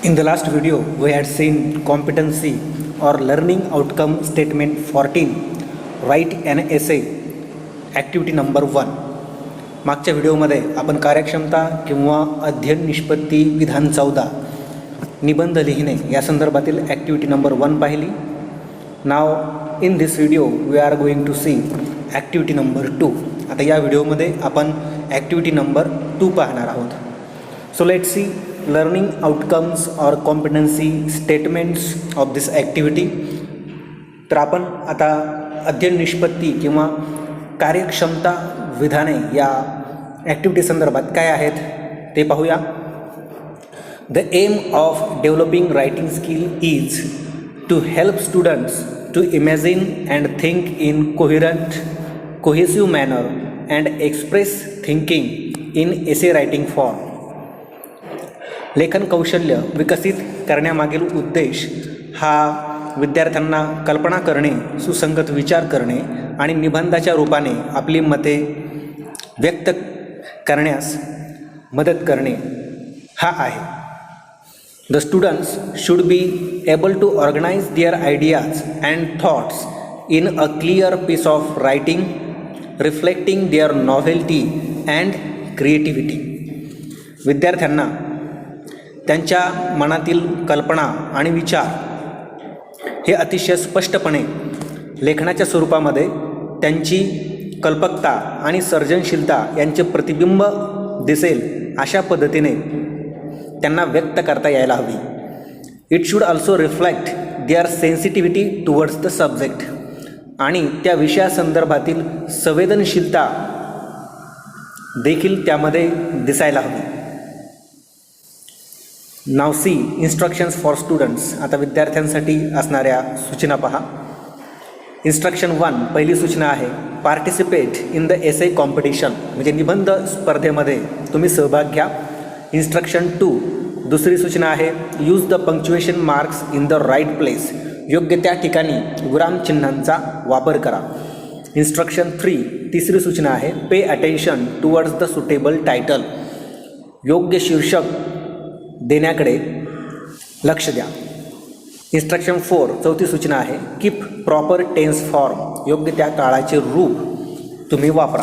In the last video, we had seen competency or learning outcome statement 14, write an essay, activity number 1. मागच्या व्हिडिओमध्ये आपण कार्यक्षमता किंवा अध्ययन निष्पत्ती विधान 14 निबंध लिहिणे या संदर्भातील ॲक्टिव्हिटी नंबर 1 पाहिली. Now in this video we are going to see activity number 2. आता या व्हिडिओमध्ये आपण ॲक्टिव्हिटी नंबर 2 पाहणार आहोत. So let see learning outcomes or competency statements of this activity. तर आपण आता अध्ययन निष्पत्ती किंवा कार्यक्षमता विधाने या ॲक्टिव्हिटी संदर्भात काय आहेत ते पाहूया. The aim of developing writing skill is to help students to imagine and think in cohesive manner and express thinking in essay writing form. लेखन कौशल्य विकसित करण्यामागील उद्देश हा विद्यार्थ्यांना कल्पना करणे, सुसंगत विचार करणे आणि निबंधाच्या रूपाने आपली मते व्यक्त करण्यास मदत करणे हा आहे. The students should be able to organise their ideas and thoughts in a clear piece of writing reflecting their novelty and creativity. विद्यार्थ्यांना त्यांच्या मनातील कल्पना आणि विचार हे अतिशय स्पष्टपणे लेखनाच्या स्वरूपामध्ये त्यांची कल्पकता आणि सर्जनशीलता यांचे प्रतिबिंब दिसेल अशा पद्धतीने त्यांना व्यक्त करता यायला हवी. It should also reflect their sensitivity towards the subject. आणि त्या विषयासंदर्भातील संवेदनशीलता देखील त्यामध्ये दिसायला हवी. Now see instructions for students. आता विद्यार्थ्यांसाठी असणाऱ्या सूचना पहा. इन्स्ट्रक्शन 1 पहिली सूचना आहे participate in the essay competition, म्हणजे निबंध स्पर्धेमध्ये तुम्ही सहभाग घ्या. इन्स्ट्रक्शन 2 दुसरी सूचना आहे use the punctuation marks in the right place, योग्य त्या ठिकाणी विरामचिन्हांचा वापर करा. इन्स्ट्रक्शन 3 तिसरी सूचना आहे pay attention towards the suitable title, योग्य शीर्षक देण्याकडे लक्ष द्या. इन्स्ट्रक्शन 4 चौथी सूचना आहे कीप प्रॉपर टेन्स फॉर्म, योग्य त्या काळाचे रूप तुम्ही वापरा.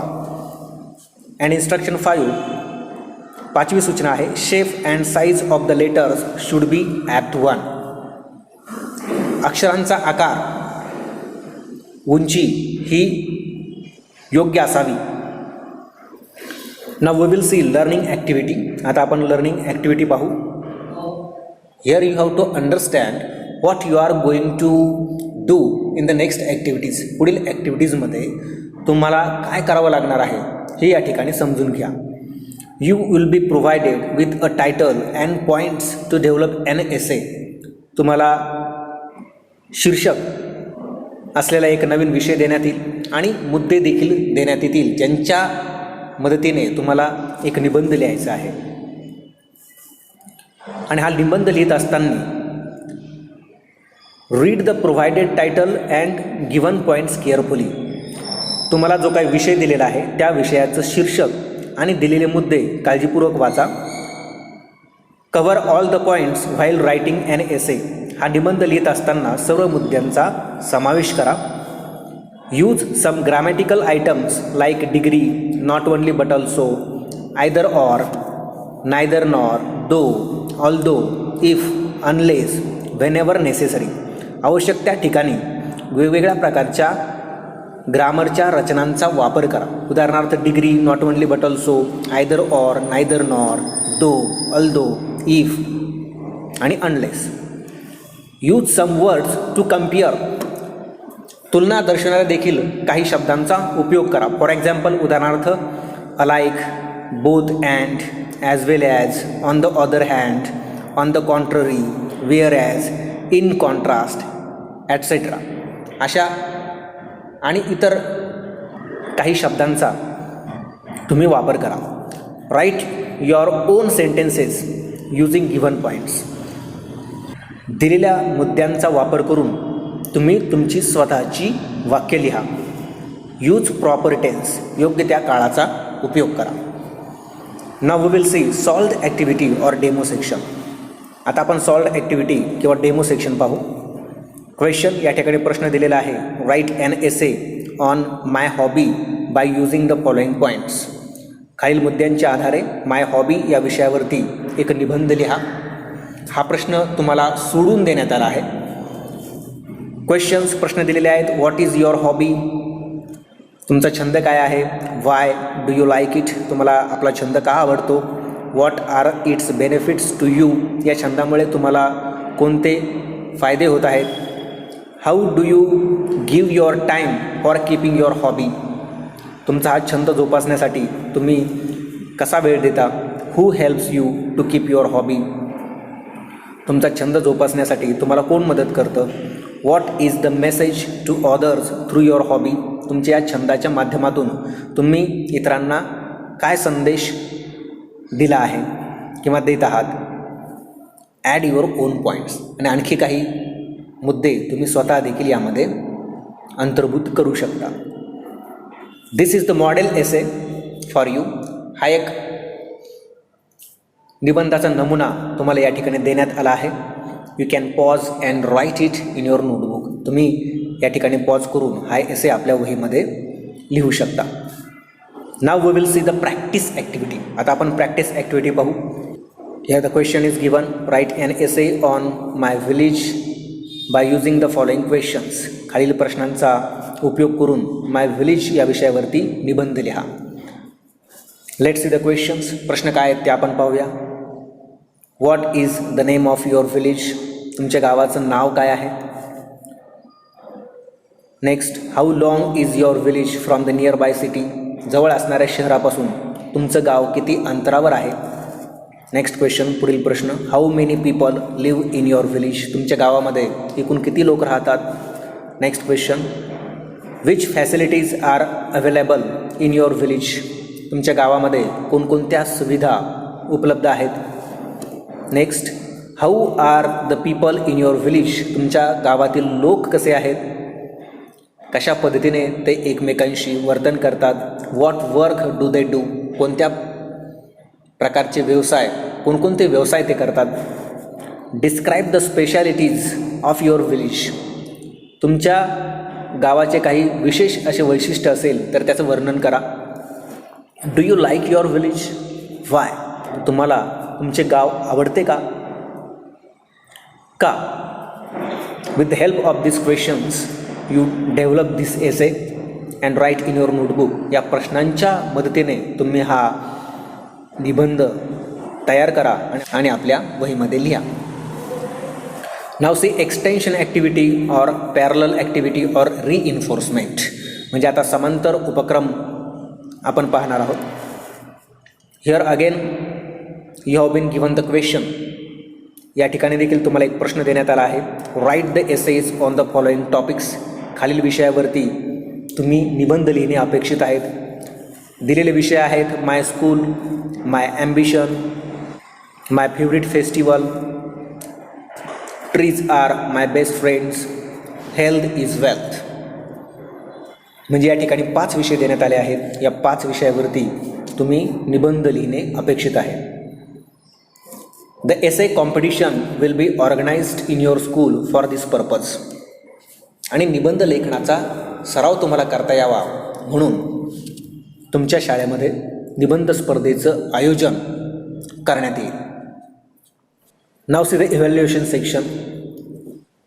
अँड इन्स्ट्रक्शन 5 पाचवी सूचना आहे shape and size of the letters should be at 1, अक्षरांचा आकार उंची ही योग्य असावी. Now we will see learning activity. आता आपण लर्निंग ॲक्टिव्हिटी पाहू. Here you have to understand what you are going to do in the next activities. पुढील ॲक्टिव्हिटीजमध्ये तुम्हाला काय करावं लागणार आहे हे या ठिकाणी समजून घ्या. You will be provided with a title and points to develop an essay. तुम्हाला शीर्षक असलेला एक नवीन विषय देण्यात येईल आणि मुद्दे देखील देण्यात येतील ज्यांच्या मदतीने तुम्हाला एक निबंध लिहायचा आहे. आणि हा निबंध लिहित असताना read the provided title and given points carefully. तुम्हाला जो काही विषय दिलेला आहे त्या विषयाचं शीर्षक आणि दिलेले मुद्दे काळजीपूर्वक वाचा. Cover all the points while writing an essay. हा निबंध लिहित असताना सर्व मुद्द्यांचा समावेश करा. Use some grammatical items like degree, not only but also, either or, neither nor, though, although, if, unless, whenever necessary. आवश्यक त्या ठिकाणी वेगवेगळ्या प्रकारच्या ग्रामरच्या रचनांचा वापर करा. उदाहरणार्थ degree, not only but also, either or, neither nor, though, although, if आणि unless. Use some words to compare. तुलना दर्शवणाऱ्या देखील काही शब्दांचा उपयोग करा. फॉर एक्झाम्पल उदाहरणार्थ alike, both and, as well as, on the other hand, on the contrary, whereas, in contrast etcetera. अशा आणि इतर काही शब्दांचा तुम्ही वापर करा. Write your own sentences using given points. दिलेल्या मुद्द्यांचा वापर करून तुम्ही तुमची स्वतःची वाक्य लिहा. यूज प्रॉपर टेन्स, योग्य त्या काळाचा उपयोग करा. Now we will see solved activity or demo section. आता आपण सॉल्व्ड ॲक्टिव्हिटी किंवा डेमो सेक्शन पाहू. क्वेश्चन या ठिकाणी प्रश्न दिलेला आहे. Write an essay on my hobby by using the following points. खालील मुद्द्यांच्या आधारे माय हॉबी या विषयावरती एक निबंध लिहा. हा प्रश्न तुम्हाला सोडून देण्यात आला आहे. क्वेश्चन्स प्रश्न दिलेले आहेत. व्हॉट इज युअर हॉबी, तुमचा छंद काय आहे. Why do you like it, तुम्हाला आपला छंद का आवडतो. What are its benefits to you, या छंदामुळे तुम्हाला कोणते फायदे होत आहेत. How do you give your time for keeping your hobby, तुमचा हा छंद जोपासण्यासाठी तुम्ही कसा वेळ देता. Who helps you to keep your hobby, तुमचा छंद जोपासण्यासाठी तुम्हाला कोण मदत करतं. What is the message to others through your hobby, तुमच्या या छंदाच्या माध्यमातून तुम्ही इतरांना काय संदेश दिला आहे किंवा देत आहात. ॲड युअर ओन पॉईंट्स, आणि आणखी काही मुद्दे तुम्ही स्वतः देखील यामध्ये अंतर्भूत करू शकता. This is the model essay for you. हा एक निबंधाचा नमुना तुम्हाला या ठिकाणी देण्यात आला आहे. You can pause and write it in your notebook, तुम्ही या ठिकाणी पॉज करून हा एसे आपल्या वहीमध्ये लिहू शकता. Now we will see the practice activity. आता आपण प्रॅक्टिस ॲक्टिव्हिटी पाहू. Here the question is given. Write an essay on my village by using the following questions. खालील प्रश्नांचा उपयोग करून माय विलेज या विषयावरती निबंध लिहा. Let's see the questions. प्रश्न काय आहेत ते आपण पाहूया. What is the name of your village, तुमच्या गावाचं नाव काय आहे. Next, how long is your village from the near by city, जवळ असणाऱ्या शहरापासून तुमचं गाव किती अंतरावर आहे. नेक्स्ट क्वेश्चन, पुढील प्रश्न. How many people live in your village, तुमच्या गावामध्ये एकूण किती लोक राहतात. Next question, which facilities are available in your village, तुमच्या गावामध्ये कोणकोणत्या सुविधा उपलब्ध आहेत. Next, how are the people in your village, तुमच्या गावातील लोक कसे आहेत, कशा पद्धतीने ते एकमेकांशी वर्तन करतात. What work do they do, कोणत्या प्रकारचे व्यवसाय, कोणकोणते व्यवसाय ते करतात. Describe the specialities of your village, तुमच्या गावाचे काही विशेष असे वैशिष्ट्य असेल तर त्याचं वर्णन करा. Do you like your village, why, तुम्हाला तुमचे गाव आवडते का. का. With the help of this questions you develop this essay and write in your notebook. या प्रश्नांच्या मदतीने तुम्ही हा निबंध तयार करा आणि आपल्या वहीमध्ये लिहा. Now see extension activity or parallel activity or reinforcement, म्हणजे आता समांतर उपक्रम आपण पाहणार आहोत. Here again you have been given the question. या ठिकाणी देखील तुम्हाला एक प्रश्न देण्यात आला आहे. Write the essays on the following topics, खालील विषयावरती तुम्ही निबंध लिहिणे अपेक्षित आहेत. दिलेले विषय आहेत my school, my ambition, my favourite festival, trees are my best friends, health is wealth. म्हणजे या ठिकाणी 5 विषय देण्यात आले आहेत. या 5 विषयावरती तुम्ही निबंध लिहिणे अपेक्षित आहे. The essay competition will be organised in your school for this purpose, आणि निबंध लेखनाचा सराव तुम्हाला करता यावा म्हणून तुमच्या शाळेमध्ये निबंध स्पर्धेचं आयोजन करण्यात येईल. Now see the evaluation section.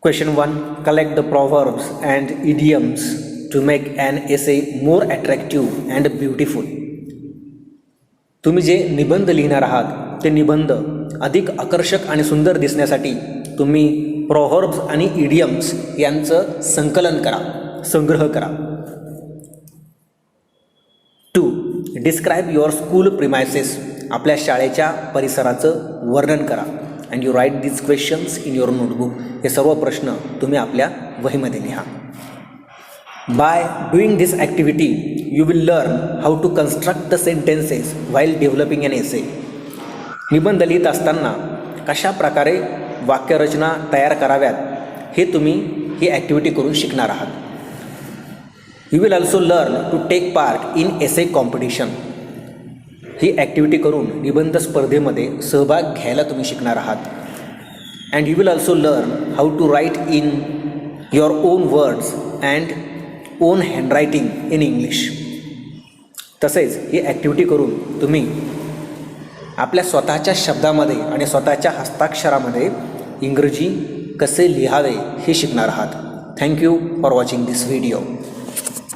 Question 1, collect the proverbs and idioms to make an essay more attractive and beautiful. तुम्ही जे निबंध लिहिणार आहात ते निबंध अधिक आकर्षक आणि सुंदर दिसण्यासाठी तुम्ही प्रॉव्हर्ब्स आणि इडियम्स यांचं संकलन करा, संग्रह करा. 2, डिस्क्राईब युअर स्कूल प्रिमायसेस, आपल्या शाळेच्या परिसराचं वर्णन करा. And you write these questions in your notebook, हे सर्व प्रश्न तुम्ही आपल्या वहीमध्ये लिहा. By doing this activity you will learn how to construct the sentences while developing an essay. निबंध लिहित असताना कशा प्रकारे वाक्यरचना तयार कराव्यात हे तुम्ही ही ॲक्टिव्हिटी करून शिकणार आहात. You will also learn to take part in essay competition. ही ॲक्टिव्हिटी करून निबंध स्पर्धेमध्ये सहभाग घ्यायला तुम्ही शिकणार आहात. and you will also learn how to write in your own words and own handwriting in English. तसेच ही ॲक्टिव्हिटी करून तुम्ही आपल्या स्वतःच्या शब्दामध्ये आणि स्वतःच्या हस्ताक्षरामध्ये इंग्रजी कसे लिहावे हे शिकणार आहात. Thank you for watching this video.